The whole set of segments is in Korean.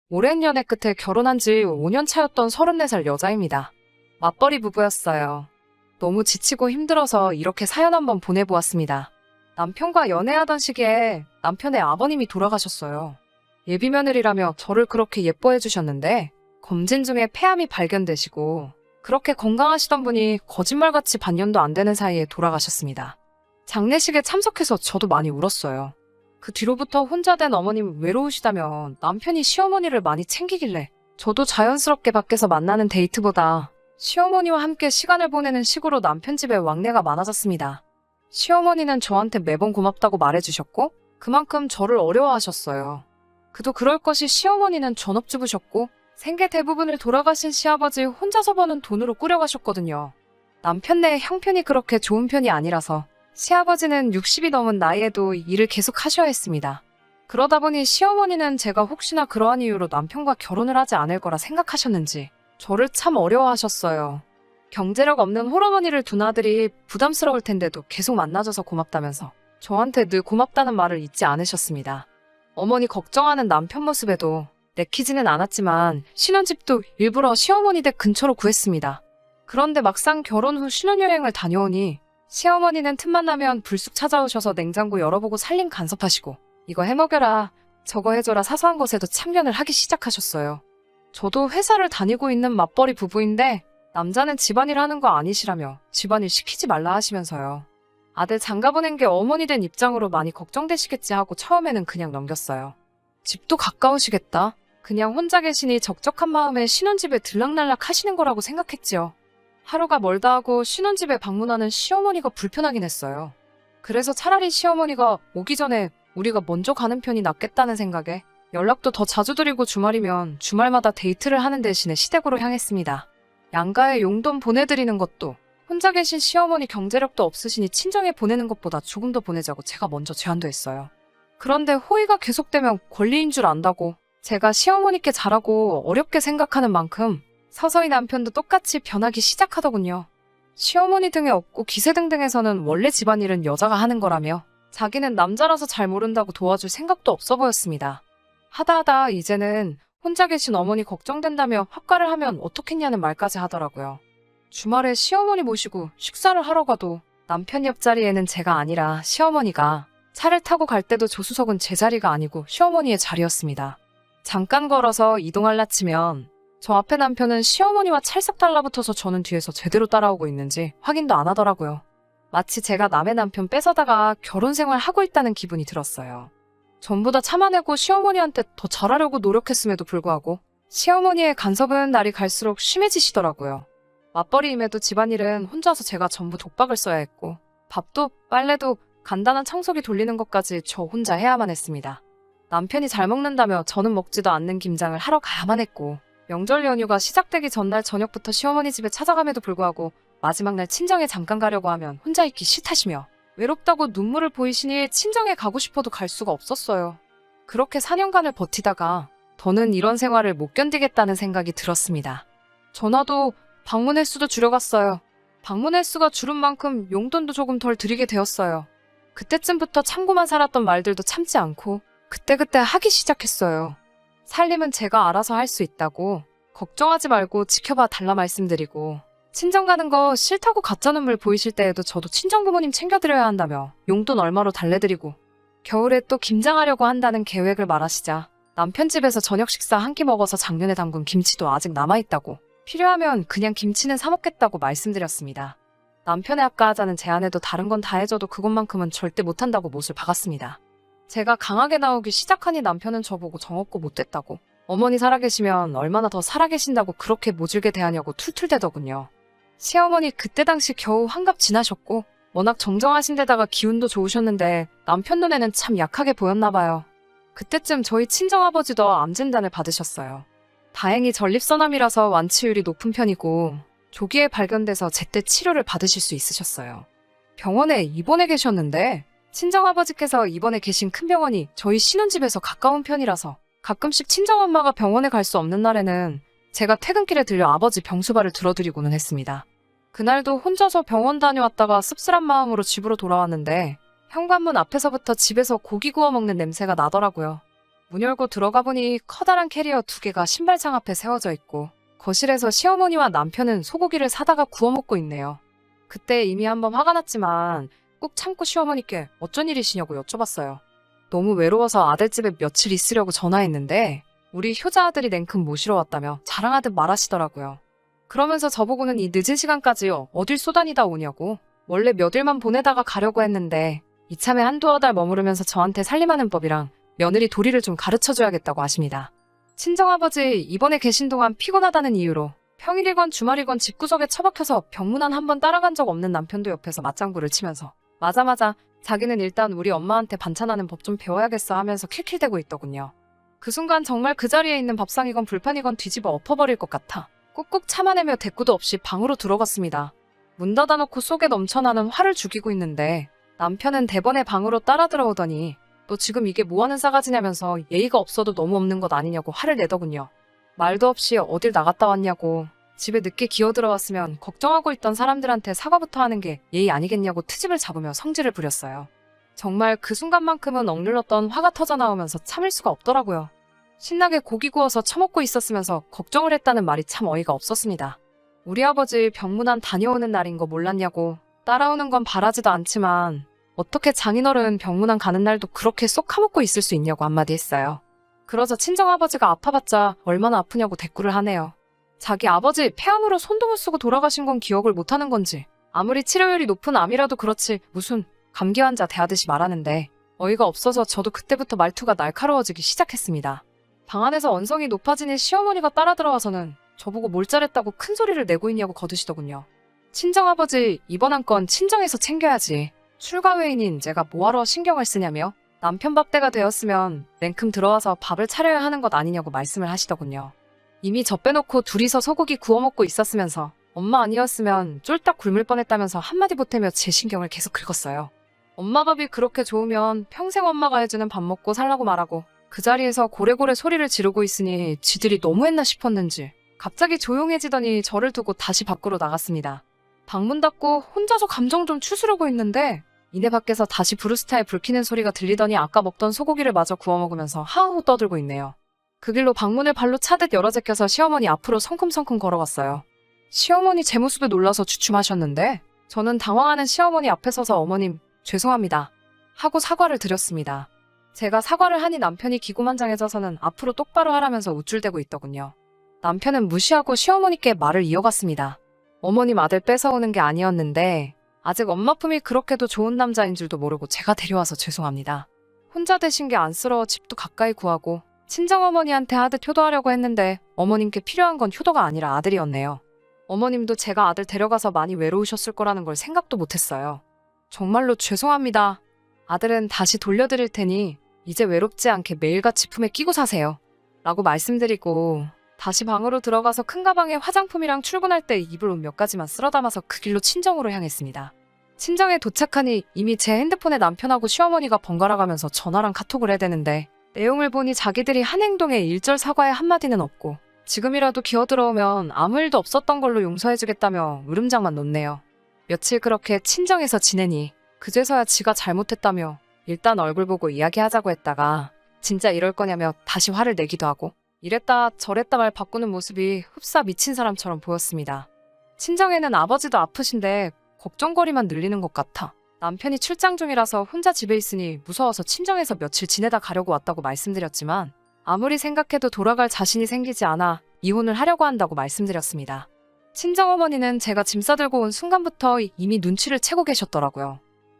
오랜 연애 끝에 결혼한 지 5년 차였던 34살 여자입니다. 맞벌이 부부였어요. 너무 지치고 힘들어서 이렇게 사연 한번 보내보았습니다. 남편과 연애하던 시기에 남편의 아버님이 돌아가셨어요. 예비 며느리라며 저를 그렇게 예뻐해 주셨는데 검진 중에 폐암이 발견되시고 그렇게 건강하시던 분이 거짓말같이 반년도 안 되는 사이에 돌아가셨습니다. 장례식에 참석해서 저도 많이 울었어요. 그 뒤로부터 혼자 된 어머님 외로우시다며 남편이 시어머니를 많이 챙기길래 저도 자연스럽게 밖에서 만나는 데이트보다 시어머니와 함께 시간을 보내는 식으로 남편 집에 왕래가 많아졌습니다. 시어머니는 저한테 매번 고맙다고 말해주셨고 그만큼 저를 어려워하셨어요. 그도 그럴 것이 시어머니는 전업주부셨고 생계 대부분을 돌아가신 시아버지 혼자서 버는 돈으로 꾸려가셨거든요. 남편 내 형편이 그렇게 좋은 편이 아니라서 시아버지는 60이 넘은 나이에도 일을 계속 하셔야 했습니다. 그러다 보니 시어머니는 제가 혹시나 그러한 이유로 남편과 결혼을 하지 않을 거라 생각하셨는지 저를 참 어려워하셨어요. 경제력 없는 홀어머니를 둔 아들이 부담스러울 텐데도 계속 만나줘서 고맙다면서 저한테 늘 고맙다는 말을 잊지 않으셨습니다. 어머니 걱정하는 남편 모습에도 내키지는 않았지만 신혼집도 일부러 시어머니 댁 근처로 구했습니다. 그런데 막상 결혼 후 신혼여행을 다녀오니 시어머니는 틈만 나면 불쑥 찾아오셔서 냉장고 열어보고 살림 간섭하시고 이거 해먹여라 저거 해줘라 사소한 것에도 참견을 하기 시작하셨어요. 저도 회사를 다니고 있는 맞벌이 부부인데 남자는 집안일 하는 거 아니시라며 집안일 시키지 말라 하시면서요. 아들 장가 보낸 게 어머니 된 입장으로 많이 걱정되시겠지 하고 처음에는 그냥 넘겼어요. 집도 가까우시겠다. 그냥 혼자 계시니 적적한 마음에 신혼집에 들락날락 하시는 거라고 생각했지요. 하루가 멀다 하고 신혼집에 방문하는 시어머니가 불편하긴 했어요. 그래서 차라리 시어머니가 오기 전에 우리가 먼저 가는 편이 낫겠다는 생각에 연락도 더 자주 드리고 주말이면 주말마다 데이트를 하는 대신에 시댁으로 향했습니다. 양가에 용돈 보내드리는 것도 혼자 계신 시어머니 경제력도 없으시니 친정에 보내는 것보다 조금 더 보내자고 제가 먼저 제안도 했어요. 그런데 호의가 계속되면 권리인 줄 안다고 제가 시어머니께 잘하고 어렵게 생각하는 만큼 서서히 남편도 똑같이 변하기 시작하더군요. 시어머니 등에 업고 기세등등에서는 원래 집안일은 여자가 하는 거라며 자기는 남자라서 잘 모른다고 도와줄 생각도 없어 보였습니다. 하다 이제는 혼자 계신 어머니 걱정된다며 화가를 하면 어떻겠냐는 말까지 하더라고요. 주말에 시어머니 모시고 식사를 하러 가도 남편 옆자리에는 제가 아니라 시어머니가 차를 타고 갈 때도 조수석은 제 자리가 아니고 시어머니의 자리였습니다. 잠깐 걸어서 이동할라 치면 저 앞에 남편은 시어머니와 찰싹 달라붙어서 저는 뒤에서 제대로 따라오고 있는지 확인도 안 하더라고요. 마치 제가 남의 남편 뺏어다가 결혼 생활 하고 있다는 기분이 들었어요. 전부 다 참아내고 시어머니한테 더 잘하려고 노력했음에도 불구하고 시어머니의 간섭은 날이 갈수록 심해지시더라고요. 맞벌이임에도 집안일은 혼자서 제가 전부 독박을 써야 했고 밥도 빨래도 간단한 청소기 돌리는 것까지 저 혼자 해야만 했습니다. 남편이 잘 먹는다며 저는 먹지도 않는 김장을 하러 가야만 했고 명절 연휴가 시작되기 전날 저녁부터 시어머니 집에 찾아감에도 불구하고 마지막 날 친정에 잠깐 가려고 하면 혼자 있기 싫다시며 외롭다고 눈물을 보이시니 친정에 가고 싶어도 갈 수가 없었어요. 그렇게 4년간을 버티다가 더는 이런 생활을 못 견디겠다는 생각이 들었습니다. 전화도 방문 횟수도 줄여갔어요. 방문 횟수가 줄은 만큼 용돈도 조금 덜 드리게 되었어요. 그때쯤부터 참고만 살았던 말들도 참지 않고 그때그때 하기 시작했어요. 살림은 제가 알아서 할 수 있다고 걱정하지 말고 지켜봐 달라 말씀드리고 친정 가는 거 싫다고 가짜 눈물 보이실 때에도 저도 친정 부모님 챙겨드려야 한다며 용돈 얼마로 달래드리고 겨울에 또 김장하려고 한다는 계획을 말하시자 남편 집에서 저녁 식사 한 끼 먹어서 작년에 담근 김치도 아직 남아있다고 필요하면 그냥 김치는 사 먹겠다고 말씀드렸습니다. 남편의 아까 하자는 제안에도 다른 건 다 해줘도 그것만큼은 절대 못한다고 못을 박았습니다. 제가 강하게 나오기 시작하니 남편은 저보고 정없고 못됐다고 어머니 살아계시면 얼마나 더 살아계신다고 그렇게 모질게 대하냐고 툴툴대더군요. 시어머니 그때 당시 겨우 환갑 지나셨고 워낙 정정하신 데다가 기운도 좋으셨는데 남편 눈에는 참 약하게 보였나 봐요. 그때쯤 저희 친정아버지도 암 진단을 받으셨어요. 다행히 전립선암이라서 완치율이 높은 편이고 조기에 발견돼서 제때 치료를 받으실 수 있으셨어요. 병원에 입원해 계셨는데 친정아버지께서 입원해 계신 큰 병원이 저희 신혼집에서 가까운 편이라서 가끔씩 친정엄마가 병원에 갈 수 없는 날에는 제가 퇴근길에 들려 아버지 병수발을 들어드리고는 했습니다. 그날도 혼자서 병원 다녀왔다가 씁쓸한 마음으로 집으로 돌아왔는데 현관문 앞에서부터 집에서 고기 구워 먹는 냄새가 나더라고요. 문 열고 들어가 보니 커다란 캐리어 2개가 신발장 앞에 세워져 있고 거실에서 시어머니와 남편은 소고기를 사다가 구워 먹고 있네요. 그때 이미 한번 화가 났지만 꾹 참고 시어머니께 어쩐 일이시냐고 여쭤봤어요. 너무 외로워서 아들집에 며칠 있으려고 전화했는데 우리 효자 아들이 냉큼 모시러 왔다며 자랑하듯 말하시더라고요. 그러면서 저보고는 이 늦은 시간까지 어딜 쏘다니다 오냐고. 원래 몇 일만 보내다가 가려고 했는데 이참에 한두어 달 머무르면서 저한테 살림하는 법이랑 며느리 도리를 좀 가르쳐줘야겠다고 하십니다. 친정아버지 이번에 계신 동안 피곤하다는 이유로 평일이건 주말이건 집구석에 처박혀서 병문안 한 번 따라간 적 없는 남편도 옆에서 맞장구를 치면서 맞아 자기는 일단 우리 엄마한테 반찬하는 법 좀 배워야겠어 하면서 킬킬대고 있더군요. 그 순간 정말 그 자리에 있는 밥상이건 불판이건 뒤집어 엎어버릴 것 같아 꾹꾹 참아내며 대꾸도 없이 방으로 들어갔습니다. 문 닫아놓고 속에 넘쳐나는 화를 죽이고 있는데 남편은 대번에 방으로 따라 들어오더니 너 지금 이게 뭐하는 싸가지냐면서 예의가 없어도 너무 없는 것 아니냐고 화를 내더군요. 말도 없이 어딜 나갔다 왔냐고 집에 늦게 기어 들어왔으면 걱정하고 있던 사람들한테 사과부터 하는 게 예의 아니겠냐고 트집을 잡으며 성질을 부렸어요. 정말 그 순간만큼은 억눌렀던 화가 터져나오면서 참을 수가 없더라고요. 신나게 고기 구워서 처먹고 있었으면서 걱정을 했다는 말이 참 어이가 없었습니다. 우리 아버지 병문안 다녀오는 날인 거 몰랐냐고 따라오는 건 바라지도 않지만 어떻게 장인어른 병문안 가는 날도 그렇게 쏙 까먹고 있을 수 있냐고 한마디 했어요. 그러자 친정아버지가 아파봤자 얼마나 아프냐고 대꾸를 하네요. 자기 아버지 폐암으로 손도 못 쓰고 돌아가신 건 기억을 못하는 건지 아무리 치료율이 높은 암이라도 그렇지 무슨 감기 환자 대하듯이 말하는데 어이가 없어서 저도 그때부터 말투가 날카로워지기 시작했습니다. 방 안에서 언성이 높아지니 시어머니가 따라 들어와서는 저보고 뭘 잘했다고 큰 소리를 내고 있냐고 거드시더군요. 친정아버지 이번 한 건 친정에서 챙겨야지. 출가 외인인 제가 뭐하러 신경을 쓰냐며 남편 밥때가 되었으면 냉큼 들어와서 밥을 차려야 하는 것 아니냐고 말씀을 하시더군요. 이미 저 빼놓고 둘이서 소고기 구워 먹고 있었으면서 엄마 아니었으면 쫄딱 굶을 뻔했다면서 한마디 보태며 제 신경을 계속 긁었어요. 엄마 밥이 그렇게 좋으면 평생 엄마가 해주는 밥 먹고 살라고 말하고 그 자리에서 고래고래 소리를 지르고 있으니 지들이 너무했나 싶었는지 갑자기 조용해지더니 저를 두고 다시 밖으로 나갔습니다. 방문 닫고 혼자서 감정 좀 추스르고 있는데 이내 밖에서 다시 브루스타에 불 켜는 소리가 들리더니 아까 먹던 소고기를 마저 구워 먹으면서 하하호 떠들고 있네요. 그 길로 방문을 발로 차듯 열어 제껴서 시어머니 앞으로 성큼성큼 걸어갔어요. 시어머니 제 모습에 놀라서 주춤하셨는데 저는 당황하는 시어머니 앞에 서서 어머님 죄송합니다 하고 사과를 드렸습니다. 제가 사과를 하니 남편이 기고만장해져서는 앞으로 똑바로 하라면서 우쭐대고 있더군요. 남편은 무시하고 시어머니께 말을 이어갔습니다. 어머님 아들 뺏어오는 게 아니었는데 아직 엄마 품이 그렇게도 좋은 남자인 줄도 모르고 제가 데려와서 죄송합니다. 혼자 되신 게 안쓰러워 집도 가까이 구하고 친정어머니한테 하듯 효도하려고 했는데 어머님께 필요한 건 효도가 아니라 아들이었네요. 어머님도 제가 아들 데려가서 많이 외로우셨을 거라는 걸 생각도 못했어요. 정말로 죄송합니다. 아들은 다시 돌려드릴 테니 이제 외롭지 않게 매일같이 품에 끼고 사세요. 라고 말씀드리고 다시 방으로 들어가서 큰 가방에 화장품이랑 출근할 때 입을 옷 몇 가지만 쓸어 담아서 그 길로 친정으로 향했습니다. 친정에 도착하니 이미 제 핸드폰에 남편하고 시어머니가 번갈아 가면서 전화랑 카톡을 해대는데 내용을 보니 자기들이 한 행동에 일절 사과의 한마디는 없고 지금이라도 기어들어오면 아무 일도 없었던 걸로 용서해주겠다며 으름장만 놓네요. 며칠 그렇게 친정에서 지내니 그제서야 지가 잘못했다며 일단 얼굴 보고 이야기하자고 했다가 진짜 이럴 거냐며 다시 화를 내기도 하고 이랬다 저랬다 말 바꾸는 모습이 흡사 미친 사람처럼 보였습니다. 친정에는 아버지도 아프신데 걱정거리만 늘리는 것 같아 남편이 출장 중이라서 혼자 집에 있으니 무서워서 친정에서 며칠 지내다 가려고 왔다고 말씀드렸지만 아무리 생각해도 돌아갈 자신이 생기지 않아 이혼을 하려고 한다고 말씀드렸습니다. 친정어머니는 제가 짐 싸들고 온 순간부터 이미 눈치를 채고 계셨더라고요.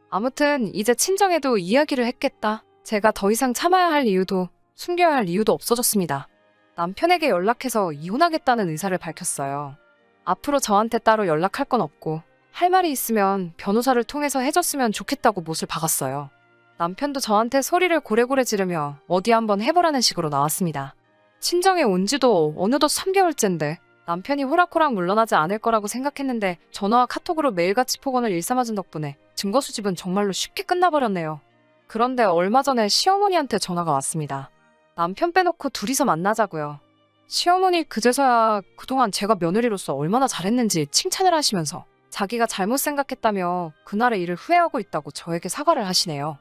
아무튼 이제 친정에도 이야기를 했겠다. 제가 더 이상 참아야 할 이유도 숨겨야 할 이유도 없어졌습니다. 남편에게 연락해서 이혼하겠다는 의사를 밝혔어요. 앞으로 저한테 따로 연락할 건 없고 할 말이 있으면 변호사를 통해서 해줬으면 좋겠다고 못을 박았어요. 남편도 저한테 소리를 고래고래 지르며 어디 한번 해보라는 식으로 나왔습니다. 친정에 온 지도 어느덧 3개월째인데 남편이 호락호락 물러나지 않을 거라고 생각했는데 전화와 카톡으로 매일같이 폭언을 일삼아준 덕분에 증거 수집은 정말로 쉽게 끝나버렸네요. 그런데 얼마 전에 시어머니한테 전화가 왔습니다. 남편 빼놓고 둘이서 만나자고요. 시어머니 그제서야 그동안 제가 며느리로서 얼마나 잘했는지 칭찬을 하시면서 자기가 잘못 생각했다며 그날의 일을 후회하고 있다고 저에게 사과를 하시네요.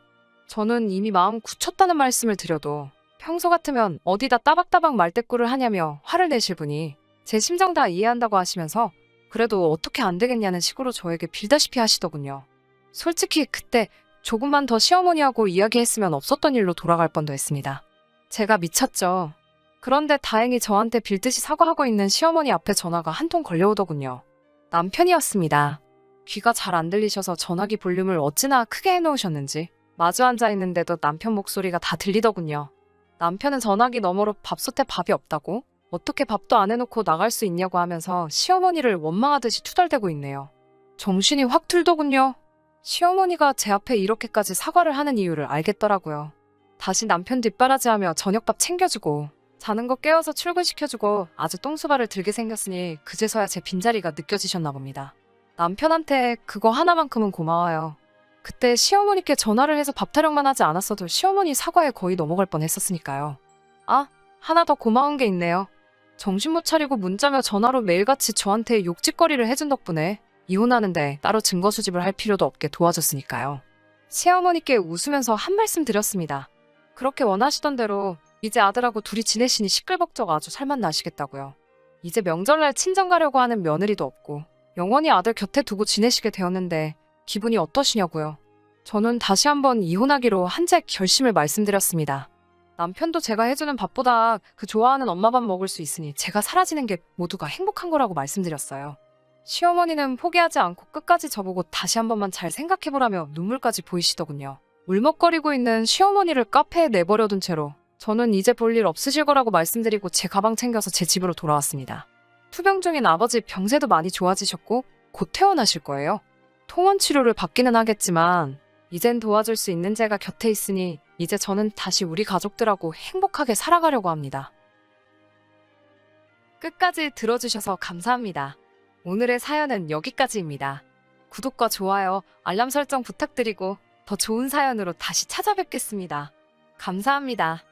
저는 이미 마음 굳혔다는 말씀을 드려도 평소 같으면 어디다 따박따박 말대꾸를 하냐며 화를 내실 분이 제 심정 다 이해한다고 하시면서 그래도 어떻게 안 되겠냐는 식으로 저에게 빌다시피 하시더군요. 솔직히 그때 조금만 더 시어머니하고 이야기했으면 없었던 일로 돌아갈 뻔도 했습니다. 제가 미쳤죠. 그런데 다행히 저한테 빌듯이 사과하고 있는 시어머니 앞에 전화가 한 통 걸려오더군요. 남편이었습니다. 귀가 잘 안 들리셔서 전화기 볼륨을 어찌나 크게 해놓으셨는지 마주 앉아 있는데도 남편 목소리가 다 들리더군요. 남편은 전화기 너머로 밥솥에 밥이 없다고? 어떻게 밥도 안 해놓고 나갈 수 있냐고 하면서 시어머니를 원망하듯이 투덜대고 있네요. 정신이 확 들더군요. 시어머니가 제 앞에 이렇게까지 사과를 하는 이유를 알겠더라고요. 다시 남편 뒷바라지하며 저녁밥 챙겨주고 자는 거 깨워서 출근시켜주고 아주 똥수발을 들게 생겼으니 그제서야 제 빈자리가 느껴지셨나 봅니다. 남편한테 그거 하나만큼은 고마워요. 그때 시어머니께 전화를 해서 밥 타령만 하지 않았어도 시어머니 사과에 거의 넘어갈 뻔했었으니까요. 아, 하나 더 고마운 게 있네요. 정신 못 차리고 문자며 전화로 매일같이 저한테 욕짓거리를 해준 덕분에 이혼하는데 따로 증거 수집을 할 필요도 없게 도와줬으니까요. 시어머니께 웃으면서 한 말씀 드렸습니다. 그렇게 원하시던 대로 이제 아들하고 둘이 지내시니 시끌벅적 아주 살맛 나시겠다고요. 이제 명절날 친정 가려고 하는 며느리도 없고 영원히 아들 곁에 두고 지내시게 되었는데 기분이 어떠시냐고요. 저는 다시 한번 이혼하기로 한제 결심을 말씀드렸습니다. 남편도 제가 해주는 밥보다 그 좋아하는 엄마 밥 먹을 수 있으니 제가 사라지는 게 모두가 행복한 거라고 말씀드렸어요. 시어머니는 포기하지 않고 끝까지 저보고 다시 한 번만 잘 생각해보라며 눈물까지 보이시더군요. 울먹거리고 있는 시어머니를 카페에 내버려둔 채로 저는 이제 볼 일 없으실 거라고 말씀드리고 제 가방 챙겨서 제 집으로 돌아왔습니다. 투병 중인 아버지 병세도 많이 좋아지셨고 곧 퇴원하실 거예요. 통원 치료를 받기는 하겠지만 이젠 도와줄 수 있는 제가 곁에 있으니 이제 저는 다시 우리 가족들하고 행복하게 살아가려고 합니다. 끝까지 들어주셔서 감사합니다. 오늘의 사연은 여기까지입니다. 구독과 좋아요, 알람 설정 부탁드리고 더 좋은 사연으로 다시 찾아뵙겠습니다. 감사합니다.